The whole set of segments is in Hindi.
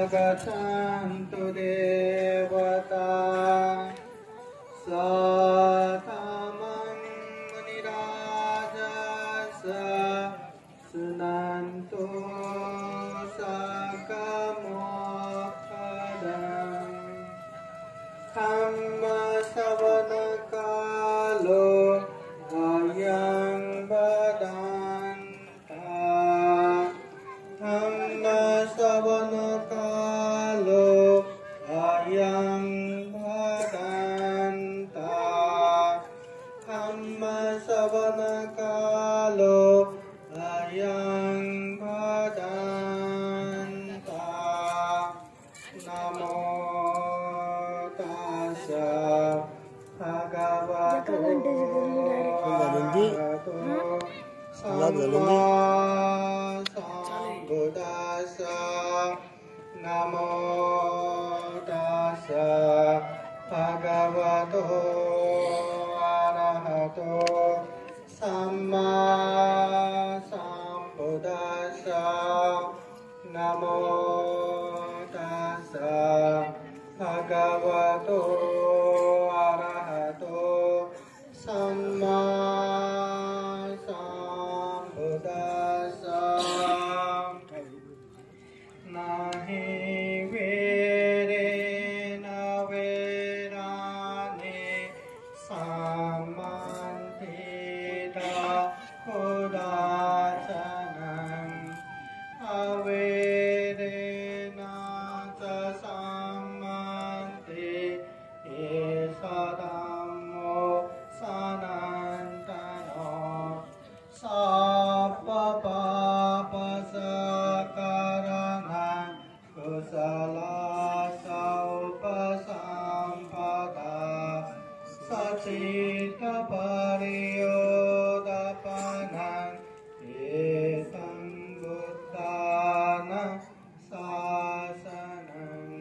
गच्छन्तु देवता सतमं मुनिराजस शृण्वन्तु सकमोक्षदम् धम्मश्रवणकालो अयं वदन्तः धम्मश्रवणकालो अयं वदन्तः धम्मश्रवणकालो अयं वदन्तः नमो तस्सै भगवतो सम्मा सम्बुद्धास्सै नमो तस्सै भगवतो अरहतो सम्मा सम्बुद्धास्सै नमो तस्सै भगवतो अरहतो सम्मा सम्बुद्धास्सै नाहि वेरेण वेराणि सामन्तिता उदाचनम् अवेरेण च सामन्ति एषा धम्मो सनातनो सप्पपापसकरणं कुशलसौपसम्पदा सचित्तपरियोदापनं एतं बुद्धानं शासनं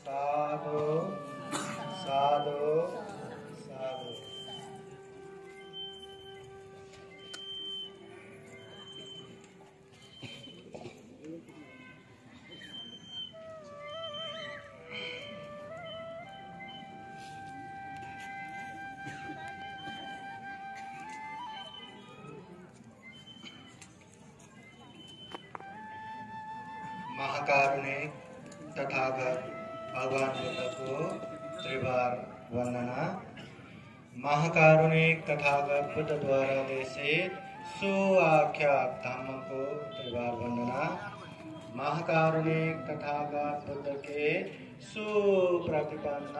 साधु साधु साधु। महाकारुणिक तथागत भगवान बुद्ध को त्रिवार वंदना। महाकारुणिक तथागत बुद्ध द्वारा देशित सुआख्यात धम्म को त्रिवार वंदना। महाकारुणिक तथागत बुद्ध के सुप्रतिपन्न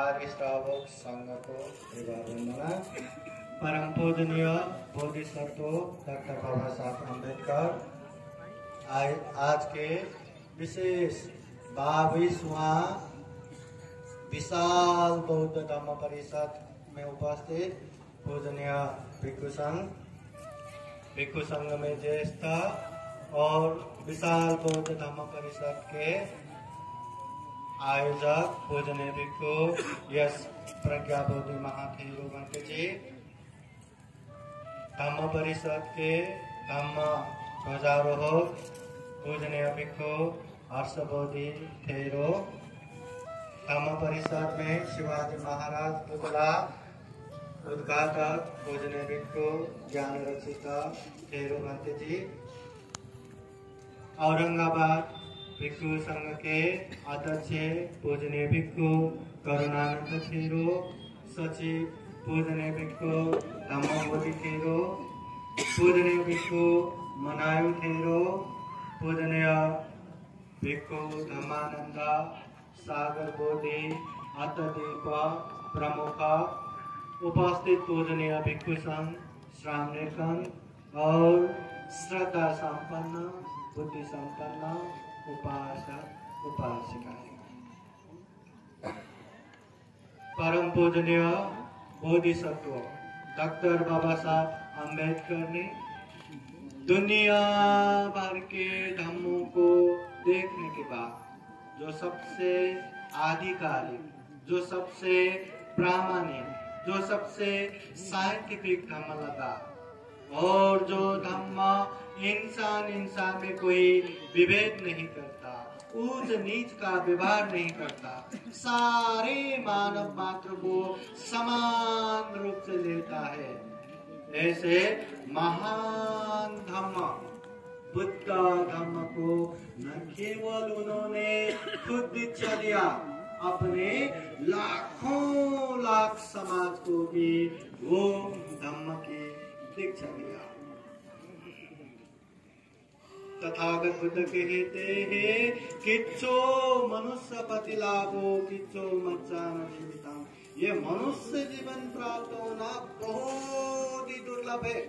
आर्य श्रावक संघ को त्रिवार वंदना। परम पूजनीय बोधिसत्व डॉक्टर बाबा साहब अम्बेडकर आज के विशेष 22वां विशाल बौद्ध धम्म परिषद में उपस्थित पूजनीय भिक्षु संघ में ज्येष्ठ और विशाल बौद्ध धम्म परिषद के आयोजक पूजनीय भिक्षु यश प्रज्ञा बोधि महाथेरो भंते जी, धम्म परिषद के धम्म ध्वजारोहक पूजनीय भिक्षु हर्ष बोधि थेरो, धम्म परिषद में शिवाजी महाराज पुतला उद्घाटक पूजनीय भिक्षु ज्ञान रक्षित थेरो भंते जी, औरंगाबाद भिक्षु संघ के अध्यक्ष पूजनीय भिक्षु करुणानंद थेरो, सचिव पूजनीय भिक्षु धम्मबोधि थेरो, पूजनीय भिक्षु मनायु थेरो, पूजनीय भिक्षु धम्मानंद सागर बोधि अतदीप प्रमुख, उपस्थित पूजनीय भिक्षु संघ श्रामनेकन और श्रद्धा संपन्न बुद्धि संपन्न उपासक उपासिकाएं। परम पूजनीय बोधिसत्व डॉक्टर बाबा साहब अम्बेडकर ने दुनिया भर के धम्मों को देखने के बाद जो सबसे आधिकारिक, जो सबसे प्रामाणिक, जो सबसे साइंटिफिक धम्म लगा और जो धम्म इंसान में कोई विभेद नहीं करता, ऊंच नीच का व्यवहार नहीं करता, सारे मानव मात्र को समान रूप से लेता है। ऐसे महान धम्म बुद्ध धम्म को न केवल उन्होंने खुद दीक्षा दिया, अपने लाखों लाख समाज को भी वो धम्म की दीक्षा दिया। तथागत बुद्ध कहते हैं, किच्चो मनुष्य पति लाभो किच्चो मज्जान जीवितम। ये मनुष्य जीवन प्राप्त होना बहुत ही दुर्लभ है।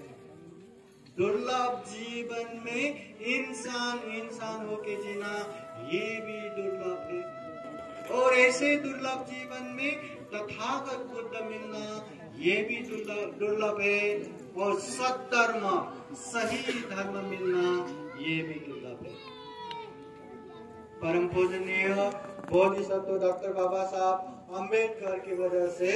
दुर्लभ जीवन में इंसान होके जीना ये भी दुर्लभ है, और ऐसे दुर्लभ जीवन में तथागत बुद्ध मिलना ये भी दुर्लभ है, और सद्धर्म सही धर्म मिलना ये भी दुर्लभ है। परम पूजनीय बोधिसत्व डॉक्टर बाबा साहब अम्बेडकर की वजह से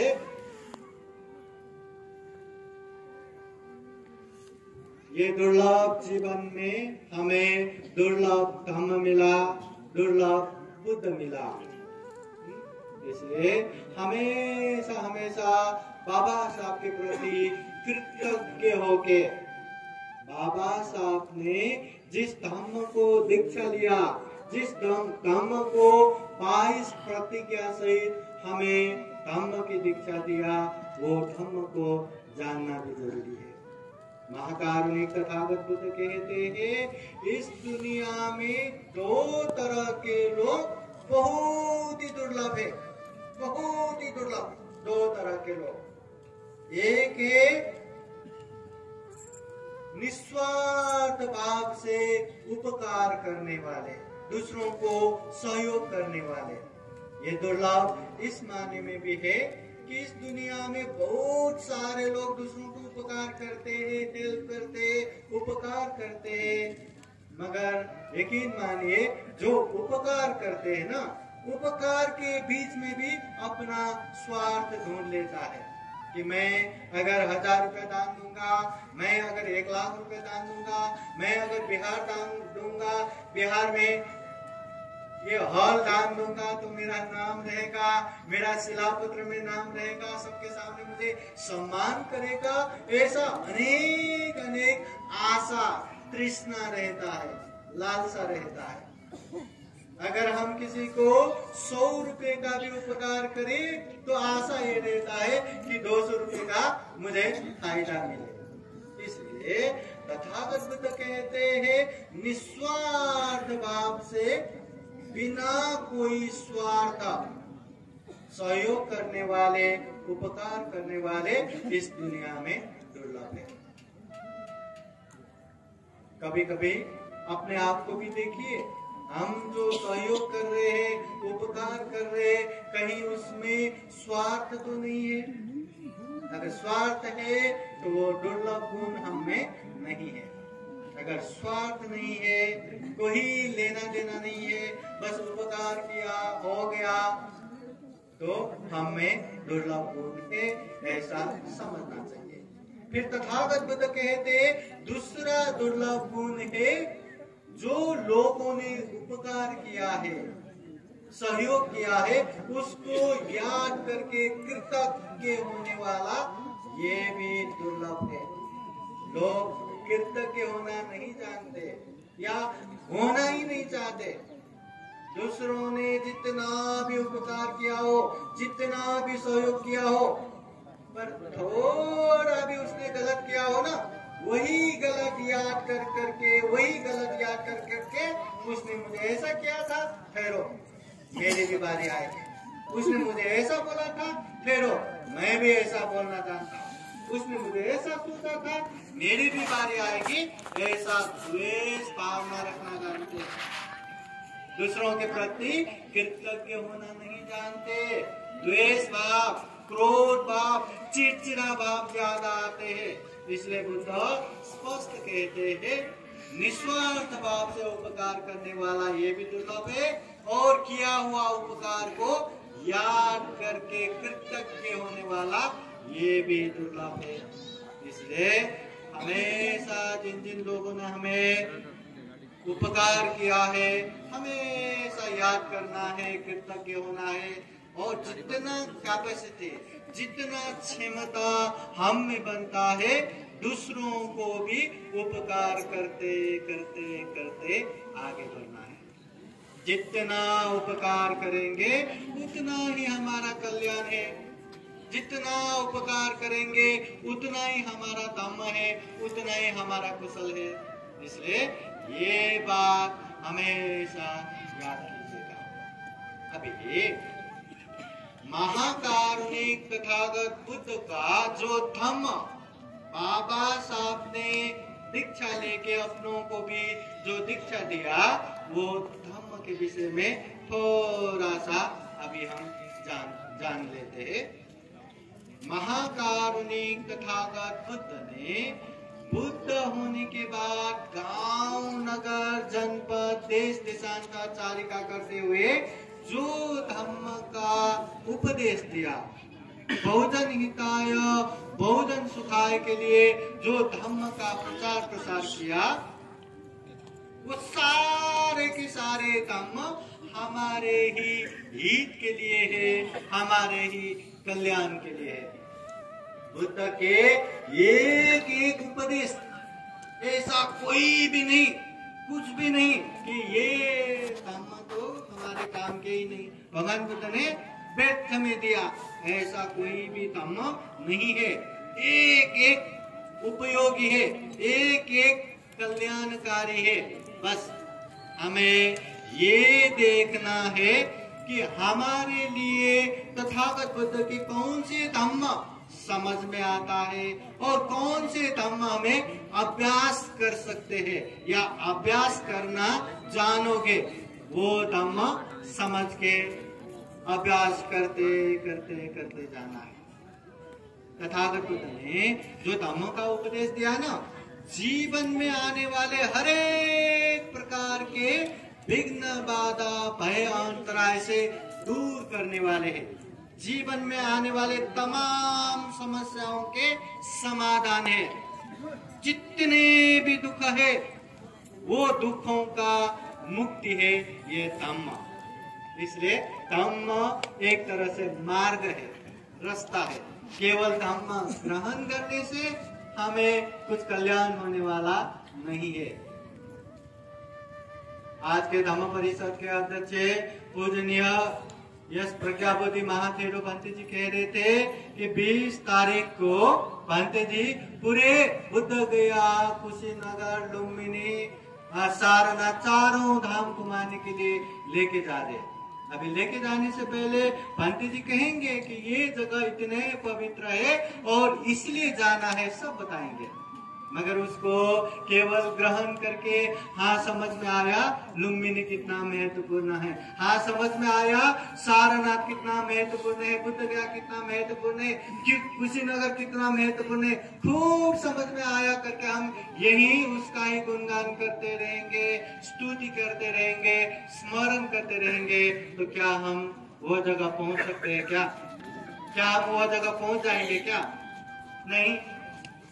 ये दुर्लभ जीवन में हमें दुर्लभ धम्म मिला, दुर्लभ बुद्ध मिला। इसलिए हमेशा हमेशा बाबा साहब के प्रति कृतज्ञ होके, बाबा साहब ने जिस धम्म को दीक्षा लिया, जिस धम्म को 22 प्रतिज्ञा सहित हमें धम्म की दीक्षा दिया, वो धम्म को जानना भी जरूरी है। महाकारुणिक तथागत बुद्ध कहते हैं, इस दुनिया में दो तरह के लोग बहुत ही दुर्लभ है, बहुत ही दुर्लभ। दो तरह के लोग, एक है निस्वार्थ भाव से उपकार करने वाले, दूसरों को सहयोग करने वाले। ये दुर्लभ इस माने में भी है कि इस दुनिया में बहुत सारे लोग दूसरों को उपकार करते हैं, हेल्प करते हैं, उपकार करते हैं, मगर यकीन मानिए जो उपकार करते हैं ना, उपकार के बीच में भी अपना स्वार्थ ढूंढ लेता है कि मैं अगर 1000 रुपए दान दूंगा, मैं अगर 1 लाख रुपए दान दूंगा, मैं अगर बिहार दान दूंगा, बिहार में ये हॉल दान दूंगा तो मेरा नाम रहेगा, मेरा शिलापत्र में नाम रहेगा, सबके सामने मुझे सम्मान करेगा। ऐसा अनेक अनेक आशा तृष्णा रहता है, लालसा रहता है। अगर हम किसी को 100 रुपए का भी उपकार करें तो आशा ये रहता है कि 200 रुपए का मुझे फायदा मिले। इसलिए तथागत बुद्ध कहते हैं, निस्वार्थ भाव से बिना कोई स्वार्थ सहयोग करने वाले, उपकार करने वाले इस दुनिया में दुर्लभ है। कभी कभी अपने आप को भी देखिए, हम जो सहयोग कर रहे हैं, उपकार कर रहे हैं, कहीं उसमें स्वार्थ तो नहीं है। अगर स्वार्थ है तो वो दुर्लभ गुण हम में नहीं है। अगर स्वार्थ नहीं है, कोई लेना देना नहीं है, बस उपकार किया हो गया, तो हम में दुर्लभ गुण है, ऐसा समझना चाहिए। फिर तथागत बुद्ध कहते, दूसरा दुर्लभ गुण है जो लोगों ने उपकार किया है, सहयोग किया है, उसको याद करके कृतज्ञ होने वाला, ये भी दुर्लभ है। लोग कृतज्ञ होना नहीं जानते या होना ही नहीं चाहते। दूसरों ने जितना भी उपकार किया हो, जितना भी सहयोग किया हो, पर थोड़ा भी उसने गलत किया हो ना, वही गलत याद कर करके, वही गलत याद कर करके, उसने मुझे ऐसा किया था, ठहरो मेरी भी बारी आएगी। उसने मुझे ऐसा बोला था, ठहरो मैं भी ऐसा बोलना जानता हूँ। उसने मुझे ऐसा सोचा था, मेरी भी बारी आएगी। ऐसा द्वेष भावना रखना जानते, दूसरों के प्रति कृतज्ञ होना नहीं जानते। द्वेष भाव, क्रोध भाव, चिड़चिड़ा भाव ज्यादा आते हैं। इसलिए बुद्ध स्पष्ट कहते हैं, निस्वार्थ भाव से उपकार करने वाला ये भी दुर्लभ है, और किया हुआ उपकार को याद करके कृतज्ञ होने वाला ये भी दुर्लभ है। इसलिए हमेशा जिन जिन लोगों ने हमें उपकार किया है, हमेशा याद करना है, कृतज्ञ होना है। और जितना कैपेसिटी, जितना क्षमता हम में बनता है, दूसरों को भी उपकार करते करते करते आगे बढ़ना है। जितना उपकार करेंगे उतना ही हमारा कल्याण है, जितना उपकार करेंगे उतना ही हमारा धम्म है, उतना ही हमारा कुशल है। इसलिए ये बात हमेशा याद कीजिएगा। अभी महाकारुणिक तथागत बुद्ध का जो धम्म बाबा साहब ने दीक्षा लेके अपनों को भी जो दीक्षा दिया, वो धम्म के विषय में थोड़ा सा अभी हम जान लेते हैं। महाकारुणिक तथागत बुद्ध ने बुद्ध होने के बाद गांव, नगर, जनपद, देश देशांतरचारिका करते हुए जो धम्म का उपदेश दिया, बहुजन हिताय बहुजन सुखाय के लिए जो धम्म का प्रचार प्रसार किया, वो सारे के सारे धम्म हमारे ही हित के लिए है, हमारे ही कल्याण के लिए है। बुद्ध के एक एक उपदेश ऐसा कोई भी नहीं, कुछ भी नहीं कि ये धम्म तो हमारे काम के ही नहीं, भगवान बुद्ध ने व्यर्थ में दिया, ऐसा कोई भी धम्म नहीं है। एक एक उपयोगी है, एक एक कल्याणकारी है। बस हमें ये देखना है कि हमारे लिए तथागत बुद्ध के कौन से धम्म समझ में आता है और कौन से धम्म हमें अभ्यास कर सकते हैं या अभ्यास करना जानोगे, वो धम्म समझ के अभ्यास करते करते करते जाना है। तथागत बुद्ध ने जो धम्म का उपदेश दिया ना, जीवन में आने वाले हर एक प्रकार के विघ्न, बाधा, भय, अंतराय से दूर करने वाले हैं। जीवन में आने वाले तमाम समस्याओं के समाधान है। जितने भी दुख है वो दुखों का मुक्ति है ये धम्म। इसलिए धम्म एक तरह से मार्ग है, रास्ता है। केवल धम्म ग्रहण करने से हमें कुछ कल्याण होने वाला नहीं है। आज के धम्म परिषद के अध्यक्ष पूजनीय यश प्रज्ञाबोधि महाथेरो भंते जी कह रहे थे कि 20 तारीख को भंते जी पूरे बुद्ध गया, कुशीनगर, लुम्बिनी, सारनाथ चारों धाम घुमाने के लिए लेके जा रहे। अभी लेके जाने से पहले भंते जी कहेंगे कि ये जगह इतने पवित्र है और इसलिए जाना है, सब बताएंगे। मगर उसको केवल ग्रहण करके हाँ समझ में आया लुम्बिनी कितना महत्वपूर्ण है, हाँ समझ में आया सारनाथ कितना महत्वपूर्ण है, बुद्ध गया कितना महत्वपूर्ण है, कुशीनगर कितना महत्वपूर्ण है, खूब समझ में आया करके हम यही उसका ही गुणगान करते रहेंगे, स्तुति करते रहेंगे, स्मरण करते रहेंगे, तो क्या हम वो जगह पहुंच सकते हैं? क्या हम वो जगह पहुंच जाएंगे? क्या नहीं।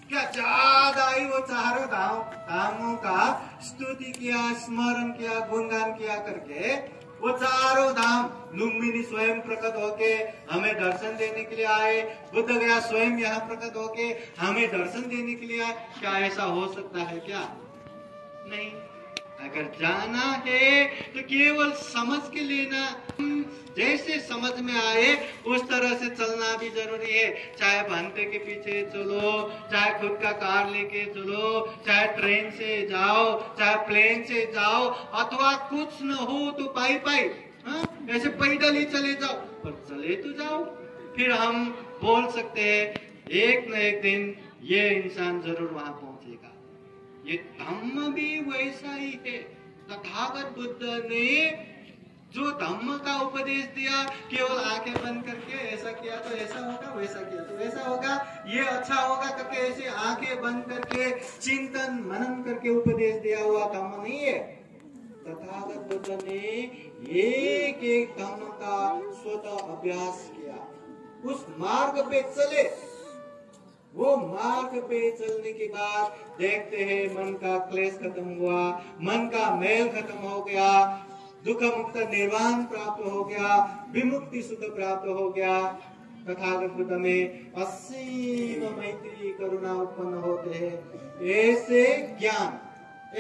क्या ज्यादा ही वो चारों धामों का स्तुति किया, स्मरण किया, गुणगान किया करके वो चारों धाम लुम्बिनी स्वयं प्रकट होके हमें दर्शन देने के लिए आए, बुद्ध गया स्वयं यहाँ प्रकट होके हमें दर्शन देने के लिए आए, क्या ऐसा हो सकता है? क्या नहीं। अगर जाना है तो केवल समझ के लेना, जैसे समझ में आए उस तरह से चलना भी जरूरी है। चाहे भंते के पीछे चलो, चाहे खुद का कार लेके चलो, चाहे ट्रेन से जाओ, चाहे प्लेन से जाओ, अथवा कुछ न हो तो पाई ऐसे पैदल ही चले जाओ, पर चले तो जाओ। फिर हम बोल सकते हैं एक न एक दिन ये इंसान जरूर वहां पहुंचेगा। ये धम्म भी वैसा ही है। तथागत बुद्ध ने जो धम्म का उपदेश दिया, केवल आंखें बंद करके ऐसा किया तो ऐसा होगा, वैसा किया तो वैसा होगा, ये अच्छा होगा करके ऐसे आंखें बंद करके चिंतन मनन करके उपदेश दिया हुआ धम्म नहीं है। तथागत बुद्ध ने एक एक धम्म का स्वतः अभ्यास किया, उस मार्ग पे चले, वो मार्ग पे चलने के बाद देखते हैं मन का क्लेश खत्म हुआ, मन का मैल खत्म हो गया, दुख मुक्त निर्वाण प्राप्त हो गया, विमुक्ति सुख प्राप्त हो गया। तथागत बुद्ध में असीम मैत्री करुणा उत्पन्न होते हैं। ऐसे ज्ञान,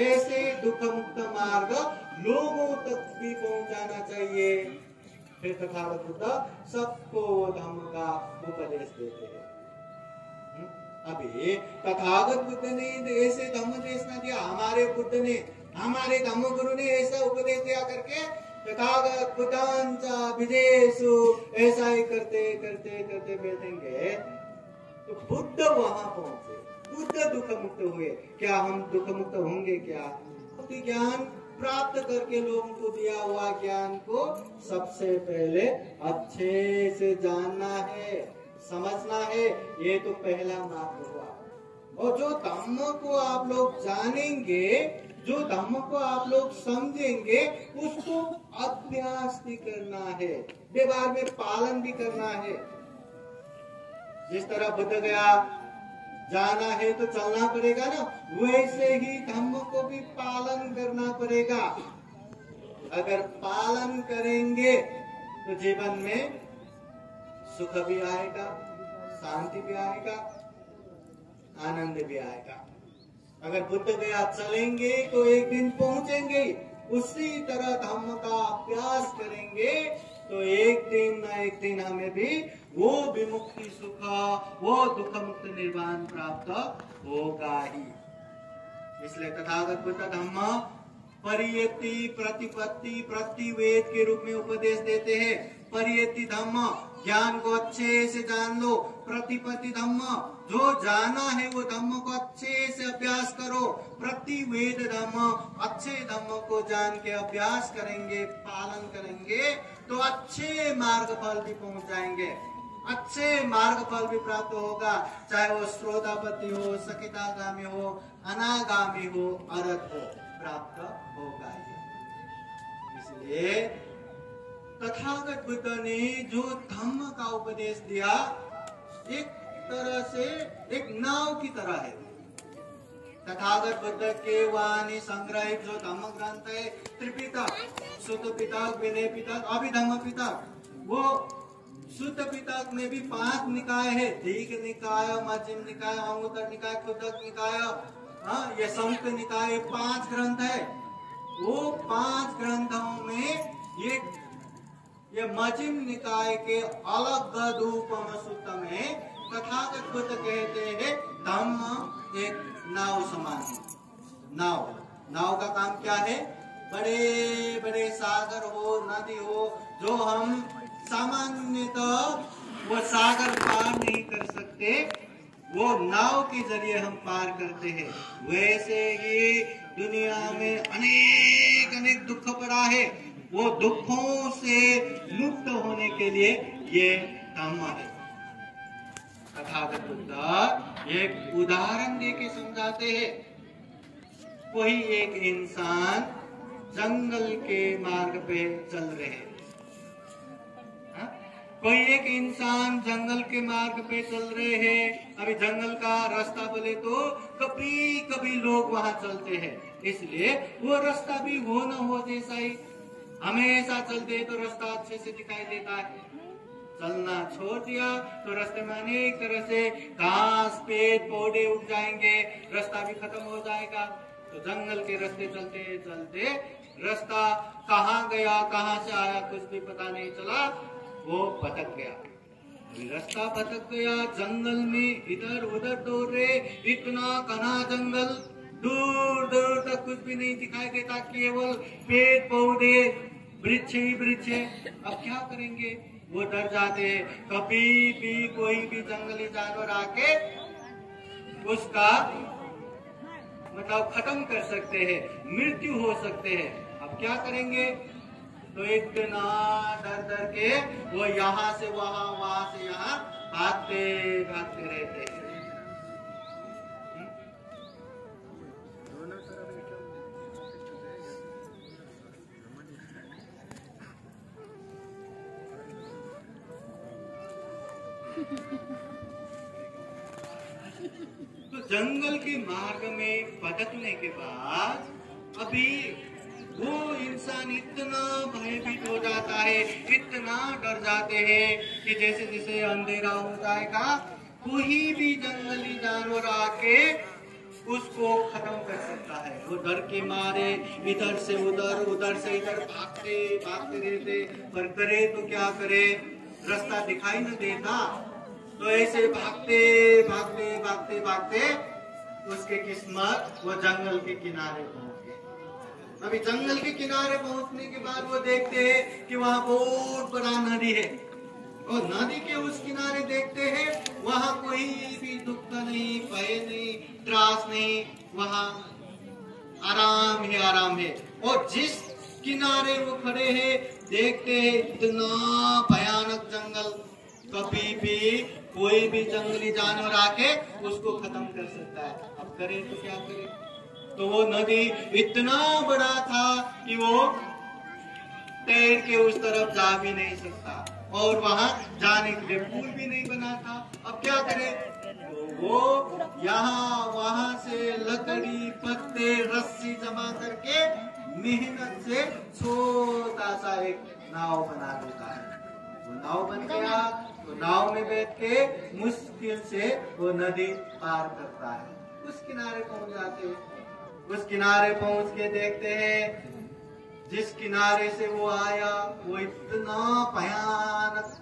ऐसे दुख मुक्त मार्ग लोगों तक भी पहुंचाना चाहिए। फिर तथागत बुद्ध सबको धम्म का उपदेश देते हैं। अभी तथागत बुद्ध ने ऐसे धम्म देश न दिया, हमारे बुद्ध ने, हमारे धम्म गुरु ने ऐसा उपदेश दिया करके तथागत बुद्धांचा विदेशु ऐसा ही करते करते करते बैठेंगे तो बुद्ध वहां पहुंचे, बुद्ध दुख मुक्त हुए। क्या हम दुख मुक्त होंगे? क्या ज्ञान प्राप्त करके लोगों को दिया हुआ ज्ञान को सबसे पहले अच्छे से जानना है, समझना है। ये तो पहला मार्ग हुआ। और जो धम्म को आप लोग जानेंगे, जो धम्म को आप लोग समझेंगे, उसको अभ्यास भी करना है, व्यवहार में पालन भी करना है। जिस तरह बुद्ध गया, जाना है तो चलना पड़ेगा ना, वैसे ही धम्म को भी पालन करना पड़ेगा। अगर पालन करेंगे तो जीवन में सुख भी आएगा, शांति भी आएगा, आनंद भी आएगा। अगर बुद्ध गया चलेंगे तो एक दिन पहुंचेंगे, उसी तरह धम्म का अभ्यास करेंगे तो एक दिन न एक दिन हमें भी वो विमुक्ति सुख, वो दुख मुक्त निर्वाण प्राप्त होगा ही। इसलिए तथागत बुद्ध धम्म परियति प्रतिपत्ति प्रतिवेद के रूप में उपदेश देते हैं। परियति धम्म, ज्ञान को अच्छे से जान लो। प्रतिपत्ति धम्म, जो जाना है वो धम्म को अच्छे से अभ्यास करो। प्रतिवेद धम्म, अच्छे धम्म को जान के अभ्यास करेंगे, पालन करेंगे तो अच्छे मार्ग फल भी पहुंच जाएंगे, अच्छे मार्ग फल भी प्राप्त होगा। चाहे वो श्रोतापति हो, सकितागामी हो, अनागामी हो, अरहत हो, प्राप्त होगा। इसलिए तथागत बुद्ध ने जो धम्म का उपदेश दिया, एक तरह से एक नाव की तरह है। तथागत बुद्ध के वाणी संग्रहित जो धम्म ग्रंथ है, त्रिपिटक, सुत्त पिटक, विनय पिटक, अभिधम्म पिटक, वो सुत्त पिटक में भी 5 निकाय है। दीघ निकाय, मध्यम निकाय, अंगुत्तर निकाय, खुदक निकाय, ये संयुक्त निकाय, 5 ग्रंथ है। वो 5 ग्रंथों में ये मध्यम निकाय के अलग रूपम सूत्र में तथागत बुद्ध कहते हैं धम्म एक नाव समान है। नाव का काम क्या है? बड़े बड़े सागर हो, नदी हो, जो हम सामान्यतः वो सागर पार नहीं कर सकते, वो नाव के जरिए हम पार करते हैं। वैसे ही दुनिया में अनेक अनेक दुख पड़ा है, वो दुखों से मुक्त होने के लिए ये धम्म है। तथागत बुद्ध एक उदाहरण देके समझाते हैं। कोई एक इंसान जंगल के मार्ग पे चल रहे हैं, कोई एक इंसान जंगल के मार्ग पे चल रहे हैं। अभी जंगल का रास्ता बोले तो कभी कभी लोग वहां चलते हैं, इसलिए वो रास्ता भी हो न हो जैसा ही हमेशा चलते हैं तो रास्ता अच्छे से दिखाई देता है। चलना छोड़ दिया तो रास्ते में अनेक तरह से घास, पेड़, पौधे उग जाएंगे, रास्ता भी खत्म हो जाएगा। तो जंगल के रास्ते चलते चलते रास्ता कहाँ गया, कहाँ से आया, कुछ भी पता नहीं चला, वो भटक गया। रास्ता भटक गया, जंगल में इधर उधर दौड़ रहे, इतना घना जंगल, दूर दूर तक कुछ भी नहीं दिखाई देता, केवल पेड़ पौधे, वृक्ष ही वृक्ष। अब क्या करेंगे? वो डर जाते हैं, कभी भी कोई भी जंगली जानवर आके उसका मतलब खत्म कर सकते हैं, मृत्यु हो सकते हैं। अब क्या करेंगे? तो इतना डर डर के वो यहाँ से वहां, वहां से यहाँ भागते भागते रहते हैं। तो जंगल के मार्ग में भटकने के बाद अभी वो इंसान इतना भयभीत हो जाता है, इतना डर जाते हैं कि जैसे जैसे अंधेरा हो जाएगा कोई भी जंगली जानवर आके उसको खत्म कर सकता है। वो डर के मारे इधर से उधर, उधर से इधर भागते भागते रहते, पर करे तो क्या करे, रास्ता दिखाई न देता, तो ऐसे भागते भागते भागते भागते उसके किस्मत वो जंगल के किनारे पहुंच गए। अभी जंगल के किनारे पहुंचने के बाद वो देखते हैं कि वहां बहुत बड़ा नदी है, और नदी के उस किनारे देखते हैं वहां कोई भी दुख नहीं, भय नहीं, त्रास नहीं, वहां आराम ही आराम है। और जिस किनारे वो खड़े हैं देखते हैं इतना भयानक जंगल, कभी भी कोई भी जंगली जानवर आके उसको खत्म कर सकता है। अब करे तो क्या करे, तो वो नदी इतना बड़ा था कि वो तैर के उस तरफ जा भी नहीं सकता, और वहां जाने के लिए पुल भी नहीं बना था। अब क्या करे, तो वो यहाँ वहां से लकड़ी पत्ते रस्सी जमा करके मेहनत से छोटा सा एक नाव बना देता है। वो नाव बन गया तो नाव में बैठ के मुश्किल से वो नदी पार करता है। उस किनारे पहुंच जाते हैं। उस किनारे पहुंच के देखते हैं जिस किनारे से वो आया वो इतना भयानक,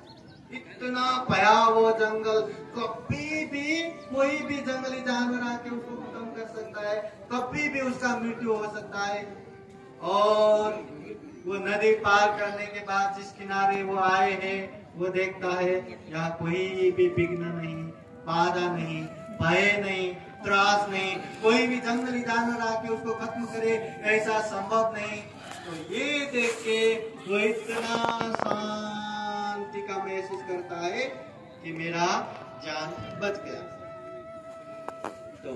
इतना भयावह जंगल, कभी भी कोई भी जंगली जानवर आके उसको खत्म कर सकता है, कभी भी उसका मृत्यु हो सकता है। और वो नदी पार करने के बाद जिस किनारे वो आए हैं वो देखता है यहाँ कोई भी विघ्न नहीं, बाधा नहीं, भय नहीं, त्रास नहीं, कोई भी जंगली जानवर आके उसको खत्म करे ऐसा संभव नहीं। तो ये देख के वो इतना शांति का महसूस करता है कि मेरा जान बच गया। तो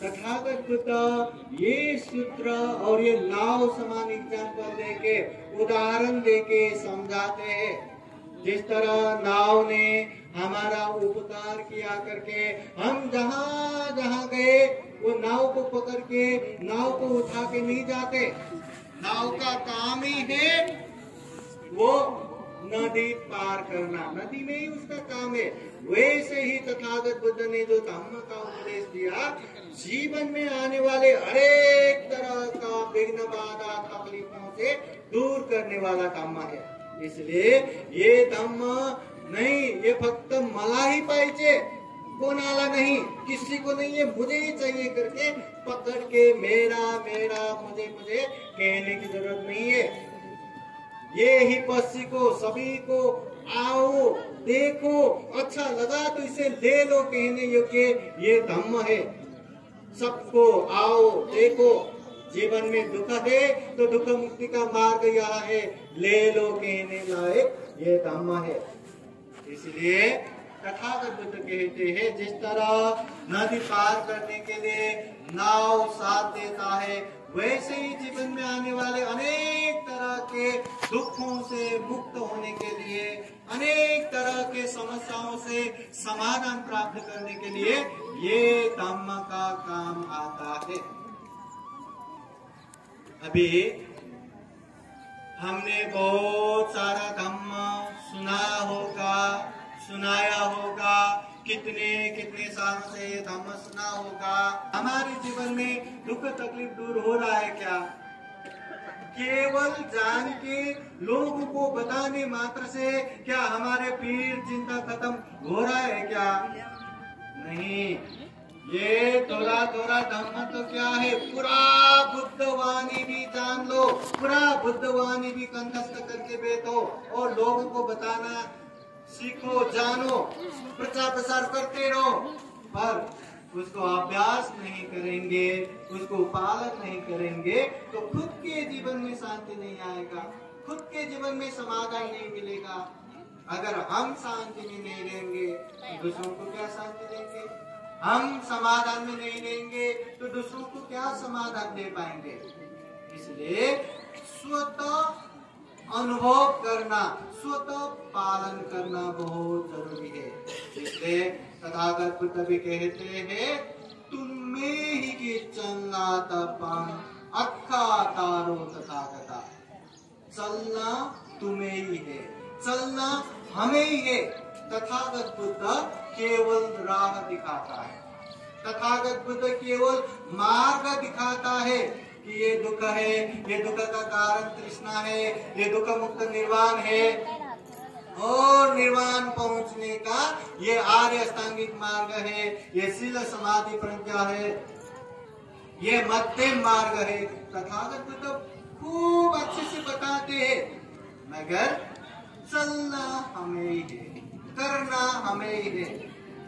तथागत बुद्ध ये सूत्र और ये नाव समान एग्जाम्पल देके, उदाहरण देके समझाते हैं। जिस तरह नाव ने हमारा उपकार किया करके हम जहां जहां गए वो नाव को पकड़ के नाव को उठा के नहीं जाते, नाव का काम ही है वो नदी पार करना, नदी में ही उसका काम है। वैसे ही तथागत बुद्ध ने जो धम्म का उपदेश दिया, जीवन में आने वाले हरेक तरह का विघ्न बाधा तकलीफों से दूर करने वाला धम्म है। इसलिए ये धम्म नहीं, ये फक्त मला ही पाहिजे, कोणाला नहीं, किसी को नहीं, ये मुझे ही चाहिए करके पकड़ के मेरा मेरा मुझे मुझे कहने की जरूरत नहीं है। ये ही पसी को सभी को आओ देखो अच्छा लगा तो इसे ले लो कहने योग्य ये धम्म है। सबको आओ देखो, जीवन में दुख है तो दुख मुक्ति का मार्ग यह है, ले लो कहने लायक ये धम्म है। इसलिए तथागत बुद्ध कहते हैं जिस तरह नदी पार करने के लिए नाव साथ देता है, वैसे ही जीवन में आने वाले अनेक तरह के दुखों से मुक्त होने के लिए, अनेक तरह के समस्याओं से समाधान प्राप्त करने के लिए ये धम्म का काम आता है। अभी हमने बहुत सारा धम्म सुनाया होगा, कितने कितने साल से ये धम्म सुना होगा। हमारे जीवन में दुख तकलीफ दूर हो रहा है क्या? केवल जान के लोगों को बताने मात्र से क्या हमारे पीड़ चिंता खत्म हो रहा है क्या? नहीं, ये थोड़ा थोड़ा धम्म तो क्या है, पूरा बुद्धवाणी भी जान लो, पूरा बुद्धवाणी भी कंठस्थ करके बैठो और लोगों को बताना सीखो, जानो, प्रचार प्रसार करते रहो। पर उसको अभ्यास नहीं करेंगे, उसको पालन नहीं करेंगे तो खुद के जीवन में शांति नहीं आएगा, खुद के जीवन में समाधान नहीं मिलेगा। अगर हम शांति में नहीं रहेंगे तो दूसरों को क्या शांति देंगे? हम समाधान में नहीं रहेंगे तो दूसरों को क्या समाधान दे पाएंगे? इसलिए स्वतः अनुभव करना, स्वतः पालन करना बहुत जरूरी है। इसलिए तथागत बुद्ध भी कहते हैं, तुम में ही के चलना तपन अक्खा तारो तथागता। चलना तुम्हें ही है, चलना हमें ही है। तथागत बुद्ध केवल राह दिखाता है, तथागत बुद्ध केवल मार्ग दिखाता है कि ये दुख है, ये दुख का कारण तृष्णा है, ये दुख मुक्त निर्वाण है और निर्वाण पहुंचने का ये आर्य अष्टांगिक मार्ग है, ये शील समाधि प्रज्ञा है, ये मध्यम मार्ग है। तथागत बुद्ध खूब अच्छे से बताते हैं, मगर चलना हमें ही है, करना हमें ही है।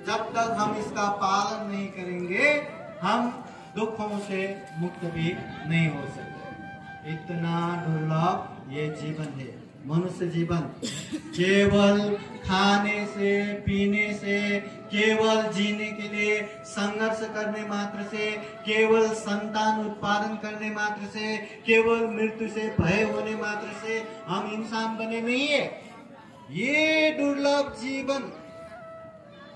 जब तक हम इसका पालन नहीं करेंगे हम दुखों से मुक्त भी नहीं हो सकते। इतना दुर्लभ ये जीवन है, मनुष्य जीवन। केवल खाने से पीने से, केवल जीने के लिए संघर्ष करने मात्र से, केवल संतान उत्पादन करने मात्र से, केवल मृत्यु से भय होने मात्र से हम इंसान बने नहीं है। ये दुर्लभ जीवन।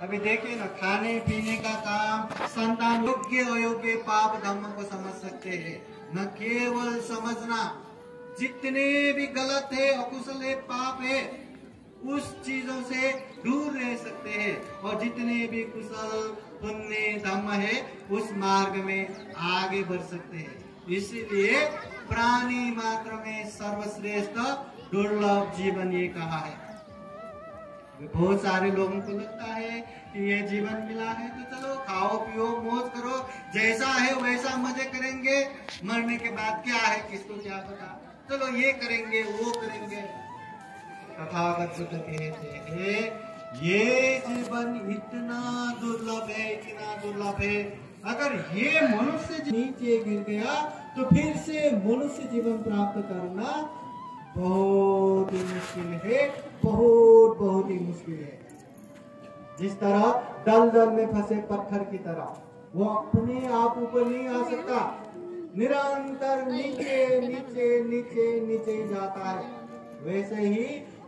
अभी देखिए ना, खाने पीने का काम, संतान, योग्य अयोग्य पाप धर्म को समझ सकते हैं। न केवल समझना, जितने भी गलत है, अकुशल है, पाप है, उस चीजों से दूर रह सकते हैं, और जितने भी कुशल पुण्य धर्म है उस मार्ग में आगे बढ़ सकते हैं। इसीलिए प्राणी मात्र में सर्वश्रेष्ठ दुर्लभ जीवन ये कहा है। बहुत सारे लोगों को लगता है कि ये जीवन मिला है तो चलो खाओ पियो मौज करो, जैसा है वैसा मजे करेंगे, मरने के बाद क्या है किसको क्या पता, चलो ये करेंगे वो करेंगे। तथागत बुद्ध कहते हैं ये जीवन इतना दुर्लभ है, इतना दुर्लभ है। अगर ये मनुष्य नीचे गिर गया तो फिर से मनुष्य जीवन प्राप्त करना बहुत ही मुश्किल है, बहुत ही मुश्किल है। जिस तरह दलदल में फंसे पत्थर की तरह वो अपने आप ऊपर नहीं आ सकता, निरंतर नीचे नीचे नीचे नीचे जाता है। वैसे ही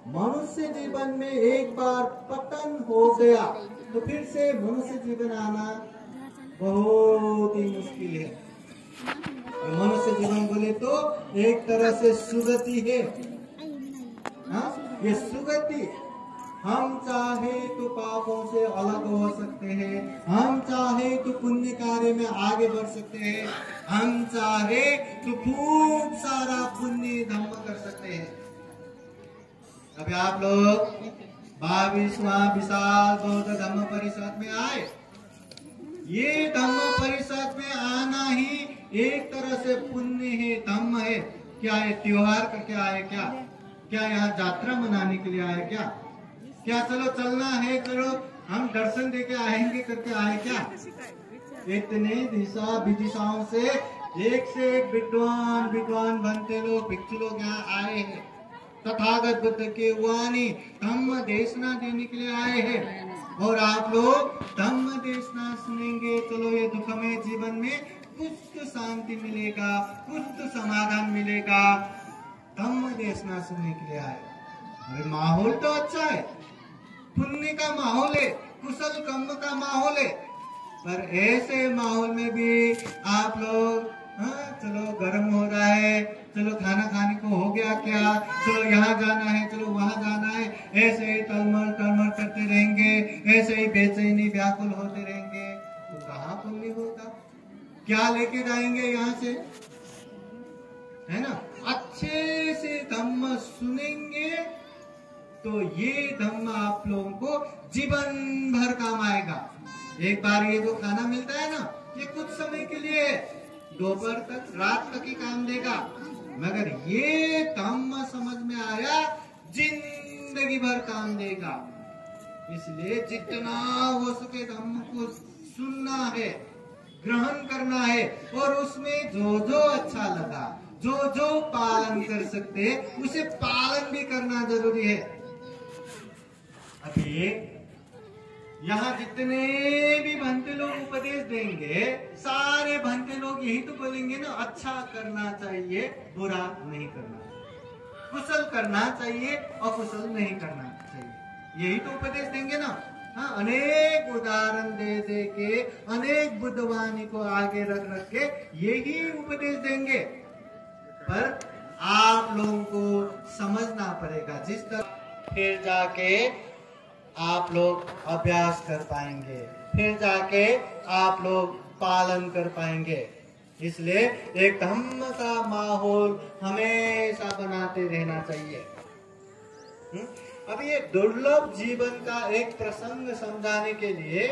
मनुष्य जीवन में एक बार पतन हो गया तो फिर से मनुष्य जीवन आना बहुत ही मुश्किल है। मनुष्य जीवन बोले तो एक तरह से सुगति है। ये सुगति, हम चाहे तो पापों से अलग हो सकते हैं, हम चाहे तो पुण्य कार्य में आगे बढ़ सकते हैं, हम चाहे तो खूब सारा पुण्य धर्म कर सकते हैं। अभी आप लोग 22वां विशाल बौद्ध धम्म परिषद में आए। ये धम्म परिषद में आना ही एक तरह से पुण्य है, धम्म है। क्या है, त्योहार करके आए क्या? क्या यहाँ यात्रा मनाने के लिए आए क्या? क्या चलो चलना है, चलो हम दर्शन देके आएंगे करके आए क्या? इतने दिशा विदिशाओं से एक विद्वान बनते लोग, भिक्षु लोग यहाँ आए हैं। तथागत बुद्ध के वाणी धम्म देशना देने के लिए आए हैं, और आप लोग धम्म देशना सुनेंगे। चलो ये दुखमय जीवन में कुछ तो शांति मिलेगा, कुछ तो समाधान मिलेगा, धम्म देशना सुनने के लिए आए। अरे माहौल तो अच्छा है, पुण्य का माहौल है, कुशल कर्म का माहौल है, पर ऐसे माहौल में भी आप लोग चलो गर्म हो रहा है, चलो खाना खाने को हो गया क्या, चलो यहाँ जाना है, चलो वहाँ जाना है, ऐसे ही तलमल करते रहेंगे, ऐसे ही बेचैनी व्याकुल होते रहेंगे, तो कहाँ पुण्य होगा? क्या लेके जाएंगे यहाँ से, है ना? अच्छे से धम्म सुनेंगे तो ये धम्म आप लोगों को जीवन भर काम आएगा। एक बार ये जो खाना मिलता है ना, ये कुछ समय के लिए, दोपहर तक, रात तक ही काम देगा, मगर ये धम्म समझ में आया जिंदगी भर काम देगा। इसलिए जितना हो सके धम्म को सुनना है, ग्रहण करना है, और उसमें जो जो अच्छा लगा, जो जो पालन कर सकते उसे पालन भी करना जरूरी है। अभी यहाँ जितने भी भंते लोग उपदेश देंगे, सारे भंते लोग यही तो बोलेंगे ना, अच्छा करना चाहिए, बुरा नहीं करना, कुशल करना चाहिए, अकुशल नहीं करना चाहिए, यही तो उपदेश देंगे ना। हाँ, अनेक उदाहरण दे दे के, अनेक बुद्धवाणी को आगे रख रख के यही उपदेश देंगे, पर आप लोगों को समझना पड़ेगा। जिस तरह फिर जाके आप लोग अभ्यास कर पाएंगे, फिर जाके आप लोग पालन कर पाएंगे। इसलिए एक धम्म का माहौल हमेशा बनाते रहना चाहिए। अब ये दुर्लभ जीवन का एक प्रसंग समझाने के लिए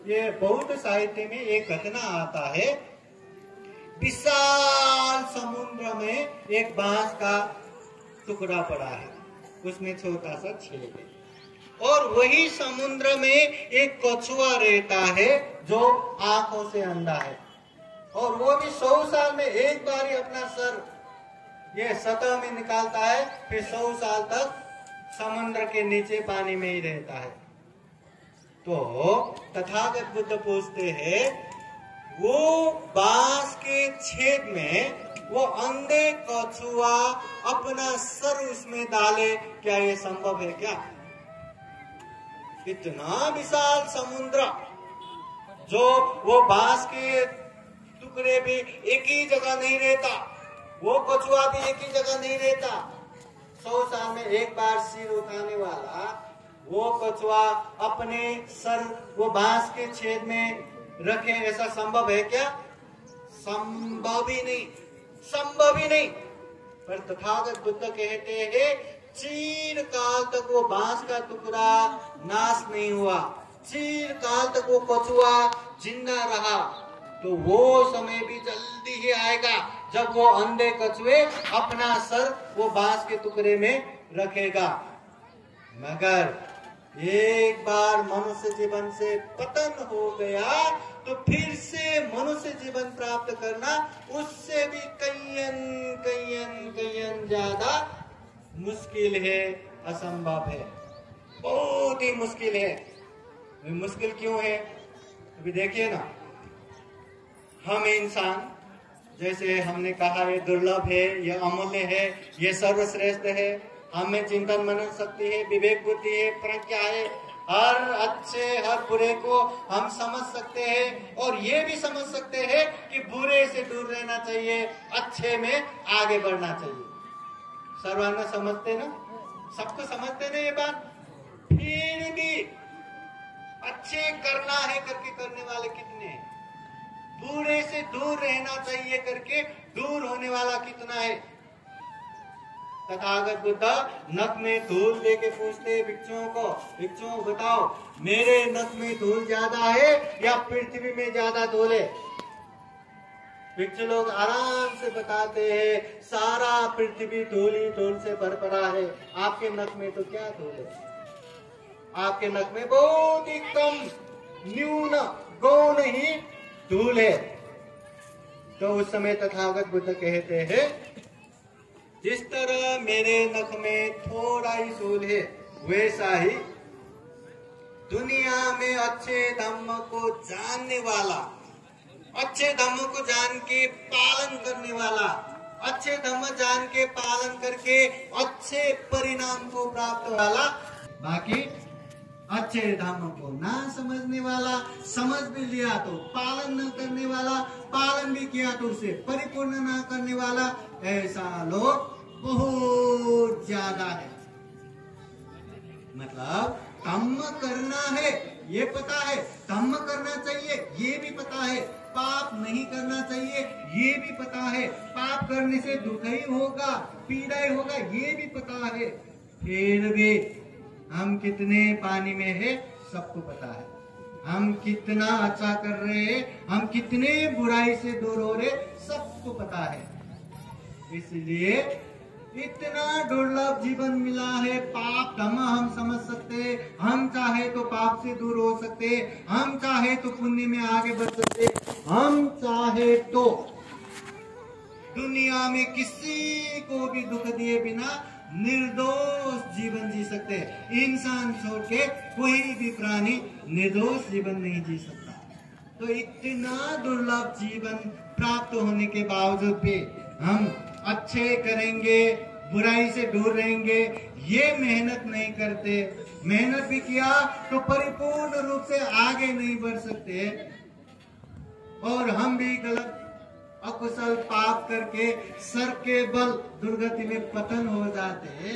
ये बौद्ध साहित्य में एक घटना आता है। विशाल समुद्र में एक बांस का टुकड़ा पड़ा है, उसमें छोटा सा छेद है, और वही समुद्र में एक कछुआ रहता है जो आंखों से अंधा है, और वो भी 100 साल में एक बार ही अपना सर ये सतह में निकालता है, फिर 100 साल तक समुद्र के नीचे पानी में ही रहता है। तो तथागत बुद्ध पूछते हैं, वो बांस के छेद में वो अंधे कछुआ अपना सर उसमें डाले, क्या ये संभव है क्या? इतना विशाल समुद्र, जो वो बांस के टुकड़े भी एक ही जगह नहीं रहता, वो कछुआ भी एक ही जगह नहीं रहता, 100 साल में एक बार सिर उठाने वाला वो कछुआ अपने सर वो बांस के छेद में रखे, ऐसा संभव है क्या? संभव ही नहीं, संभव ही नहीं। पर तथागत बुद्ध कहते हैं, चीर काल तक वो बांस का टुकड़ा नाश नहीं हुआ, चीर काल तक वो कछुआ जिंदा रहा, तो वो समय भी जल्दी ही आएगा जब वो अंधे कछुए अपना सर वो बांस के टुकड़े में रखेगा। मगर एक बार मनुष्य जीवन से पतन हो गया तो फिर से मनुष्य जीवन प्राप्त करना उससे भी कईयन ज्यादा मुश्किल है, असंभव है, बहुत ही मुश्किल है। मुश्किल क्यों है? अभी देखिए ना, हम इंसान, जैसे हमने कहा, ये दुर्लभ है, ये अमूल्य है, ये सर्वश्रेष्ठ है, हमें चिंतन मनन शक्ति है, विवेक बुद्धि है, प्रज्ञा है, हर अच्छे हर बुरे को हम समझ सकते हैं, और ये भी समझ सकते हैं कि बुरे से दूर रहना चाहिए, अच्छे में आगे बढ़ना चाहिए। सर्वांग समझते ना, सबको समझते ना ये बात, फिर भी अच्छे करना है करके करने वाले कितने हैं? बुरे से दूर रहना चाहिए करके दूर होने वाला कितना है? तथागत बुद्ध नख में धूल लेके पूछते भिक्षुओं को, भिक्षुओं बताओ, मेरे नख में धूल ज्यादा है या पृथ्वी में ज्यादा धूल है? भिक्षु लोग आराम से बताते हैं, सारा पृथ्वी धूल ही धूल से भर पड़ा है, आपके नख में तो क्या धूल है? आपके नख में बहुत ही कम न्यून गौण ही धूल है। तो उस समय तथागत बुद्ध कहते हैं, जिस तरह मेरे नख में थोड़ा ही धूल है, वैसा ही दुनिया में अच्छे धम्म को जानने वाला, अच्छे धम्म को जान के पालन करने वाला, अच्छे धम्म जान के पालन करके अच्छे परिणाम को प्राप्त वाला, बाकी अच्छे धर्म को ना समझने वाला, समझ भी लिया तो पालन न करने वाला, पालन भी किया तो उसे परिपूर्ण ना करने वाला, ऐसा लोग बहुत ज्यादा है। मतलब धम्म करना है ये पता है, धम्म करना चाहिए ये भी पता है, पाप नहीं करना चाहिए ये भी पता है, पाप करने से दुख ही होगा, पीड़ा ही होगा ये भी पता है, फिर भी हम कितने पानी में है सबको पता है, हम कितना अच्छा कर रहे हैं, हम कितने बुराई से दूर हो रहे सबको पता है। इसलिए इतना दुर्लभ जीवन मिला है, पाप धर्म हम समझ सकते हैं, हम चाहे तो पाप से दूर हो सकते हैं, हम चाहे तो पुण्य में आगे बढ़ सकते हैं, हम चाहे तो दुनिया में किसी को भी दुख दिए बिना निर्दोष जीवन जी सकते हैं। इंसान छोड़ के कोई भी प्राणी निर्दोष जीवन नहीं जी सकता। तो इतना दुर्लभ जीवन प्राप्त होने के बावजूद भी हम अच्छे करेंगे, बुराई से दूर रहेंगे, ये मेहनत नहीं करते। मेहनत भी किया तो परिपूर्ण रूप से आगे नहीं बढ़ सकते, और हम भी गलत अकुशल पाप करके सर के बल दुर्गति में पतन हो जाते।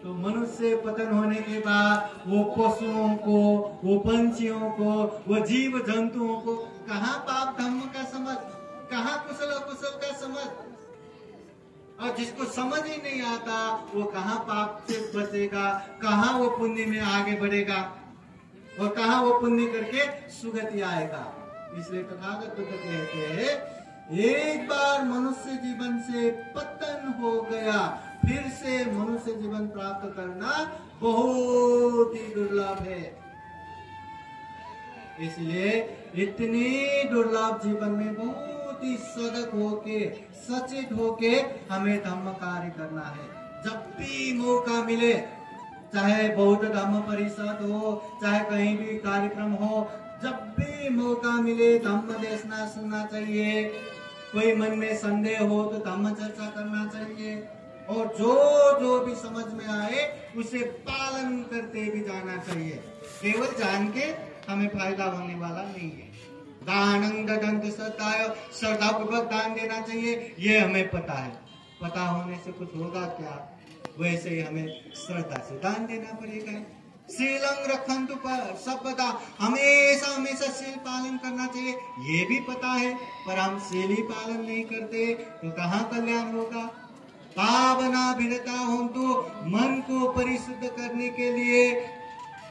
तो मनुष्य पतन होने के बाद वो पशुओं को, वो पंछियों को, वो जीव जंतुओं को कहाँ पाप धर्म का समझ, कहाँ कुशल अकुशल का समझ, और जिसको समझ ही नहीं आता वो कहाँ पाप से बचेगा, कहाँ वो पुण्य में आगे बढ़ेगा, और कहाँ वो पुण्य करके सुगति आएगा। इसलिए तथागत बुद्ध कहते हैं, एक बार मनुष्य जीवन से पतन हो गया, फिर से मनुष्य जीवन प्राप्त करना बहुत ही दुर्लभ है। इसलिए इतनी दुर्लभ जीवन में बहुत ही सजग होके, सचेत होके हमें धम्म कार्य करना है। जब भी मौका मिले, चाहे बौद्ध धम्म परिषद हो, चाहे कहीं भी कार्यक्रम हो, जब भी मौका मिले धम्म देशना सुनना चाहिए। कोई मन में संदेह हो तो धम्म चर्चा करना चाहिए, और जो भी समझ में आए उसे पालन करते भी जाना चाहिए। केवल जान के हमें फायदा होने वाला नहीं है। दानं ददन्ति श्रद्धाय, श्रद्धा पूर्वक दान देना चाहिए, ये हमें पता है। पता होने से कुछ होगा क्या? वैसे ही हमें श्रद्धा से दान देना पड़ेगा। शीलं रखन्तु सर्वदा, हमेशा हमेशा शील पालन करना चाहिए, ये भी पता है, पर हम शील ही पालन नहीं करते तो कहाँ कल्याण होगा। पावनाभिरता होन्तु, मन को परिशुद्ध करने के लिए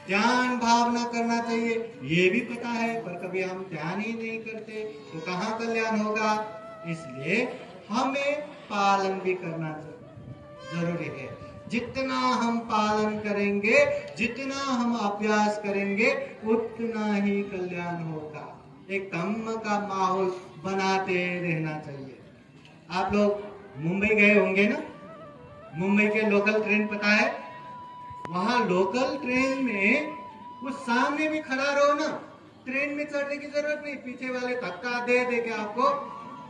ध्यान भावना करना चाहिए, ये भी पता है, पर कभी हम ध्यान ही नहीं करते तो कहाँ कल्याण होगा। इसलिए हमें पालन भी करना जरूरी है। जितना हम पालन करेंगे, जितना हम अभ्यास करेंगे, उतना ही कल्याण होगा। एक धम्म का माहौल बनाते रहना चाहिए। आप लोग मुंबई गए होंगे ना, मुंबई के लोकल ट्रेन पता है? वहां लोकल ट्रेन में उस सामने भी खड़ा रहो ना, ट्रेन में चढ़ने की जरूरत नहीं, पीछे वाले धक्का दे दे के आपको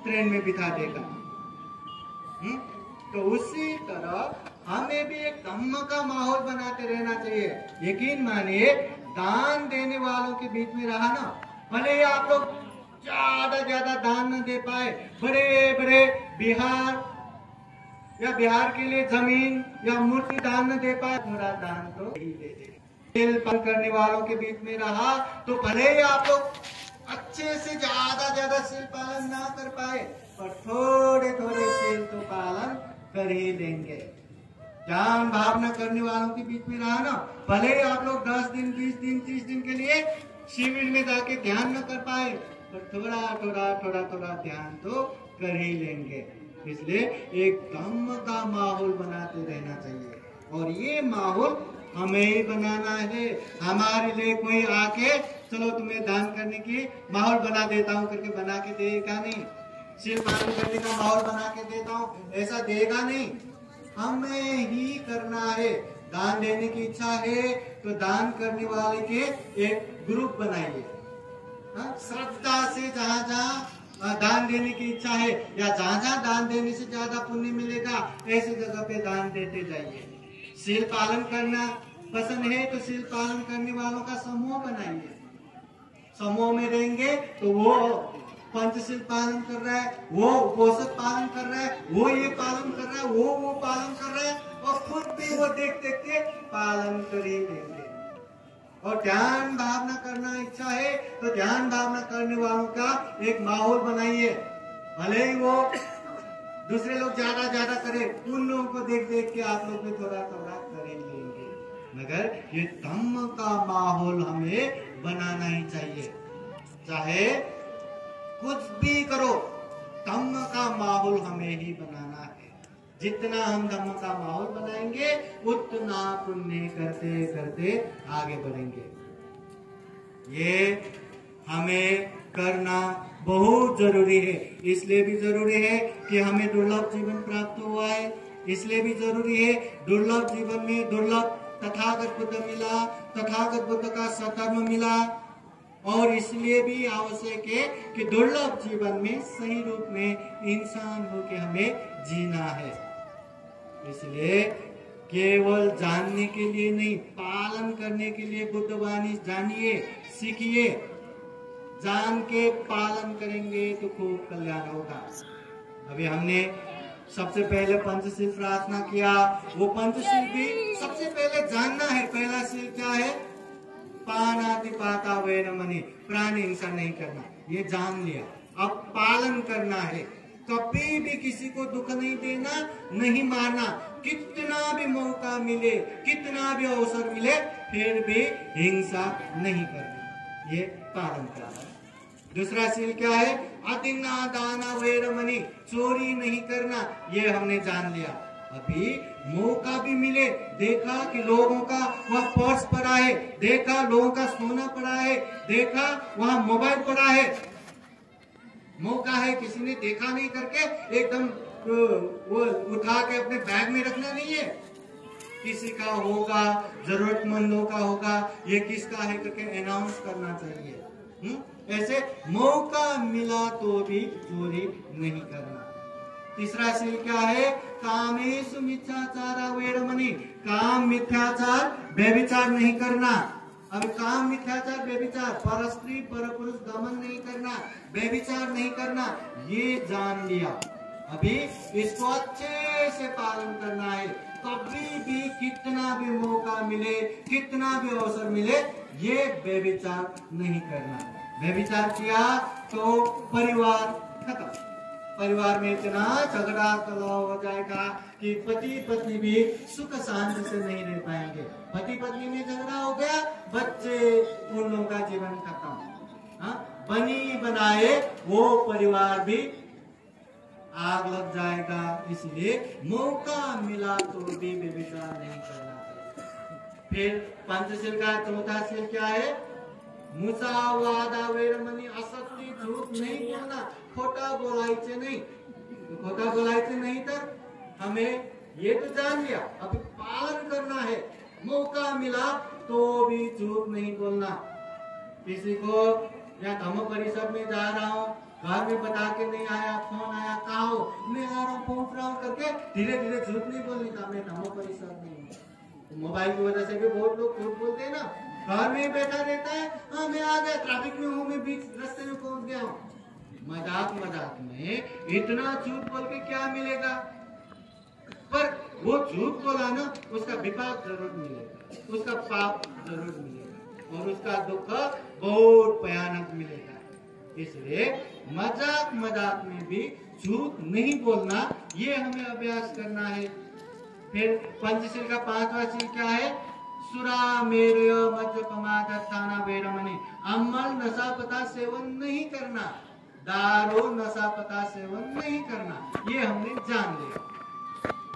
ट्रेन में बिठा देगा। तो उसी तरह हमें भी एक धम्म का माहौल बनाते रहना चाहिए। यकीन मानिए, दान देने वालों के बीच में रहा ना, भले ही आप लोग ज्यादा दान न दे पाए, बड़े बड़े बिहार के लिए जमीन या मूर्ति दान न दे पाए, थोड़ा दान तो ही दे दे। शील पालन करने वालों के बीच में रहा तो भले ही आप लोग अच्छे से ज्यादा शील पालन ना कर पाए, पर थोड़े शील तो पालन कर ही लेंगे। ध्यान भावना करने वालों के बीच में रहा ना, भले ही आप लोग 10 दिन 20 दिन 30 दिन के लिए शिविर में जाके ध्यान न कर पाए, पर थोड़ा ध्यान तो कर ही लेंगे। इसलिए एक धम्म का माहौल बनाते रहना चाहिए, और ये माहौल हमें ही बनाना है। हमारे लिए कोई आके चलो तुम्हें दान करने की माहौल बना देता हूँ करके बना के देगा नहीं, शील पालन करने का माहौल बना के देता हूँ ऐसा देगा नहीं, हमें ही करना है। दान देने की इच्छा है तो दान करने वाले के एक ग्रुप बनाइए। श्रद्धा से जहाँ दान देने की इच्छा है, या जहाँ दान देने से ज्यादा पुण्य मिलेगा, ऐसी जगह पे दान देते जाइए। शील पालन करना पसंद है तो शील पालन करने वालों का समूह बनाइए। समूह में रहेंगे तो वो पंचशील पालन कर रहा है, वो पोषक पालन कर रहा है, वो ये पालन कर रहा है, वो पालन कर रहा है, और खुद भी वो देख के पालन कर ही लेंगे। और ध्यान भावना करना इच्छा है तो ध्यान भावना करने वालों का एक माहौल बनाइए। भले ही वो दूसरे लोग ज्यादा करे, उन लोगों को देख के आप लोग भी थोड़ा कर ही लेंगे, मगर ये धम्म का माहौल हमें बनाना ही चाहिए। चाहे कुछ भी करो, धम्म का माहौल हमें ही बनाना है। जितना हम धम्म का माहौल बनाएंगे, उतना पुण्य करते करते आगे बढ़ेंगे। ये हमें करना बहुत जरूरी है। इसलिए भी जरूरी है कि हमें दुर्लभ जीवन प्राप्त हुआ है, इसलिए भी जरूरी है दुर्लभ जीवन में दुर्लभ तथागत बुद्ध मिला, तथागत बुद्ध का सत्कर्म मिला, और इसलिए भी आवश्यक है कि दुर्लभ जीवन में सही रूप में इंसान होकर हमें जीना है। इसलिए केवल जानने के लिए नहीं, पालन करने के लिए बुद्ध वाणी जानिए, सीखिए। जान के पालन करेंगे तो खूब कल्याण होगा। अभी हमने सबसे पहले पंचशील प्रार्थना किया, वो पंचशील भी सबसे पहले जानना है। पहला शील क्या है? पानातिपाता वैरमणि, प्राणी हिंसा नहीं करना, ये जान लिया। अब पालन करना है, कभी भी किसी को दुख नहीं देना, नहीं मारना। कितना भी मौका मिले, कितना भी अवसर मिले, फिर भी हिंसा नहीं करनी, ये पालन करना है। दूसरा शील क्या है? अतिन्ना दाना वैरमणि, चोरी नहीं करना, ये हमने जान लिया। अभी मौका भी मिले, देखा कि लोगों का वह पर्स पड़ा है, देखा लोगों का सोना पड़ा है, देखा वहां मोबाइल पड़ा है, मौका है, किसी ने देखा नहीं करके एकदम वो उठा के अपने बैग में रखना नहीं है। किसी का होगा, जरूरतमंदों का होगा, ये किसका है करके अनाउंस करना चाहिए। ऐसे मौका मिला तो भी चोरी नहीं करना। तीसरा शील क्या है? कामेषु मिथ्याचार वैरमणि, काम मिथ्याचार व्यभिचार नहीं करना। अब काम मिथ्याचार व्यभिचार, पर स्त्री पर पुरुष दमन नहीं करना, व्यभिचार नहीं करना, ये जान लिया। अभी इसको अच्छे से पालन करना है। कभी भी कितना भी मौका मिले, कितना भी अवसर मिले, ये व्यभिचार नहीं करना। व्यभिचार किया तो परिवार खत्म, परिवार में इतना झगड़ा तलाव हो जाएगा कि पति पत्नी भी सुख शांति से नहीं रह पाएंगे। पति पत्नी में झगड़ा हो गया, बच्चे, उन लोगों का जीवन खत्म। बनी बनाए वो परिवार भी आग लग जाएगा। इसलिए मौका मिला तो भी व्यभिचार नहीं करना चाहिए। फिर पंचशील का चौथा शील क्या है? मुसावादा वैरमणि, असत्य, झूठ नहीं बोलना, खोटा बोलाइचे नहीं। तो खोटा बोलाइचे नहीं तक हमें ये तो जान लिया, अभी पालन करना है। मौका मिला तो भी झूठ नहीं बोलना। किसी को या धम्म परिषद में जा रहा हूँ, घर में बता के नहीं आया, फोन आया, कहा हो मैं आ रहा हूँ, पहुंच रहा हूँ करके धीरे धीरे झूठ नहीं बोलने का, मैं धम्म परिषद नहीं हूँ। तो मोबाइल की वजह से भी बहुत लोग झूठ बोलते हैं ना। घर में बैठा रहता है, हाँ मैं आ गया, ट्रैफिक में हूँ, मैं बीच रास्ते में पहुंच गया हूँ। मजाक मजाक में इतना झूठ बोल के क्या मिलेगा? पर वो झूठ बोला ना, उसका विपाक जरूर मिलेगा, उसका पाप जरूर मिलेगा और उसका दुख बहुत भयानक मिलेगा। इसलिए मजाक मजाक में भी झूठ नहीं बोलना, ये हमें अभ्यास करना है। फिर पंचशील का पांचवा शील क्या है? सुरा मेरय मद्यपमादस्थाना वैरमणि, अमल नशा पता सेवन नहीं करना, दारू नशा पता सेवन नहीं करना, ये हमने जान लिया।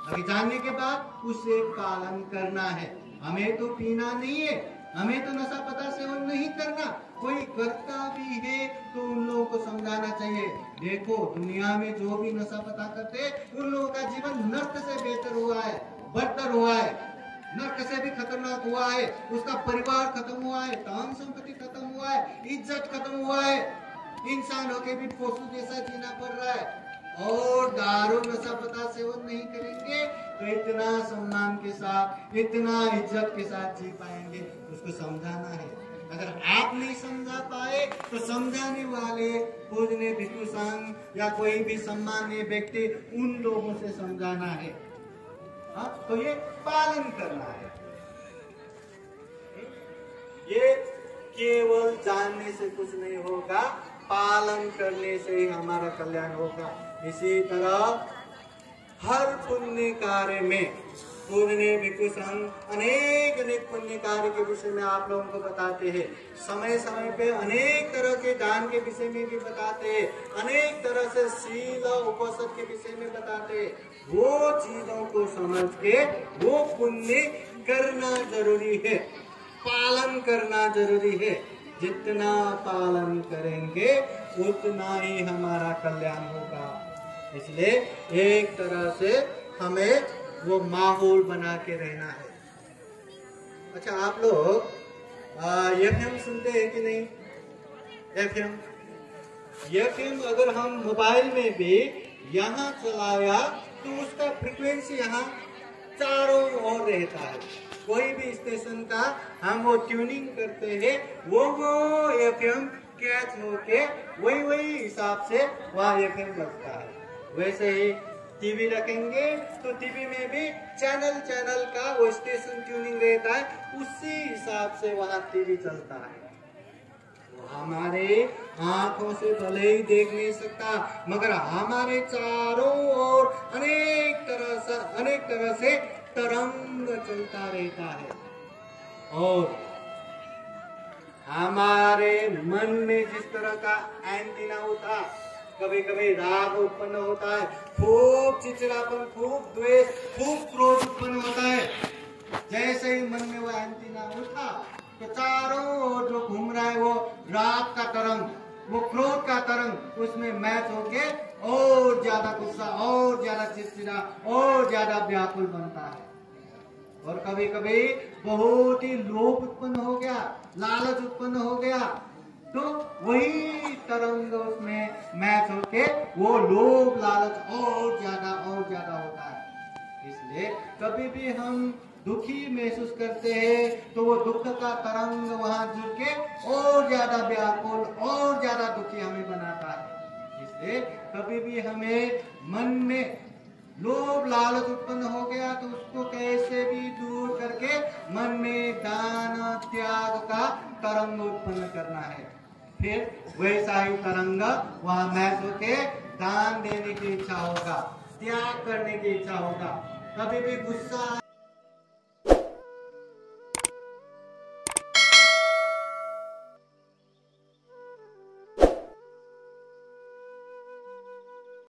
अभी जानने के बाद उसे पालन करना है। हमें तो पीना नहीं है, हमें तो नशा पता सेवन नहीं करना। कोई करता भी है तो उन लोगों को समझाना चाहिए, देखो दुनिया में जो भी नशा पता करते उन लोगों का जीवन नर्क से बेहतर हुआ है, बदतर हुआ है, नर्क से भी खतरनाक हुआ है। उसका परिवार खत्म हुआ है, धन संपत्ति खत्म हुआ है, इज्जत खत्म हुआ है, इंसान होके भी पशु जैसा जीना पड़ रहा है। और दारू नशा पता सेवन नहीं करेंगे तो इतना सम्मान के साथ, इतना इज्जत के साथ जी पाएंगे। उसको समझाना है। अगर आप नहीं समझा पाए तो समझाने वाले, पूजने भिक्षु संघ या कोई भी सम्मानीय व्यक्ति, उन लोगों से समझाना है। तो ये पालन करना है। ये केवल जानने से कुछ नहीं होगा, पालन करने से ही हमारा कल्याण होगा। इसी तरह हर पुण्य कार्य में, पूजनीय भिक्षु संघ अनेक अनेक पुण्य कार्य के विषय में आप लोगों को बताते हैं। समय समय पे अनेक तरह के दान के विषय में भी बताते हैं, अनेक तरह से शील और उपवास के विषय में बताते हैं। वो चीजों को समझ के वो पुण्य करना जरूरी है, पालन करना जरूरी है। जितना पालन करेंगे उतना ही हमारा कल्याण होगा। इसलिए एक तरह से हमें वो माहौल बना के रहना है। अच्छा, आप लोग एफएम सुनते हैं कि नहीं? एफएम अगर हम मोबाइल में भी यहाँ चलाया तो उसका फ्रीक्वेंसी यहाँ चारों ओर रहता है। कोई भी स्टेशन का हम वो ट्यूनिंग करते हैं, वो एफएम कैच होके वही हिसाब से वहाँ एफएम बजता है। वैसे ही टीवी रखेंगे तो टीवी में भी चैनल का वो स्टेशन ट्यूनिंग रहता है, उसी हिसाब से वहाँ टीवी चलता है। हमारे आंखों से भले ही देख नहीं सकता, मगर हमारे चारों ओर अनेक तरह से तरंग चलता रहता है। और हमारे मन में जिस तरह का एंटीना होता, कभी कभी राग उत्पन्न होता है, खूब चिड़चिड़ापन, खूब द्वेष, खूब क्रोध उत्पन्न होता है। जैसे ही मन में वो एंटीना उठा तो चारों ओर जो घूम रहा है वो राग का तरंग, वो क्रोध का तरंग उसमें मैच होके और ज्यादा गुस्सा, और ज्यादा चिड़चिड़ा, और ज्यादा व्याकुल बनता है। और कभी कभी बहुत ही लोभ उत्पन्न हो गया, लालच उत्पन्न हो गया, तो वही तरंग उसमें मैच होके वो लोभ लालच और ज्यादा होता है। इसलिए कभी भी हम दुखी महसूस करते हैं तो वो दुख का तरंग वहां जुड़ के और ज्यादा व्याकुल, और ज्यादा दुखी हमें बनाता है। इसलिए कभी भी हमें मन में लोभ लालच उत्पन्न हो गया तो उसको कैसे भी दूर करके मन में दान त्याग का तरंग उत्पन्न करना है। फिर वैसा ही तरंग वहां मैच होके दान देने की इच्छा होगा, त्याग करने की इच्छा होगा। कभी भी गुस्सा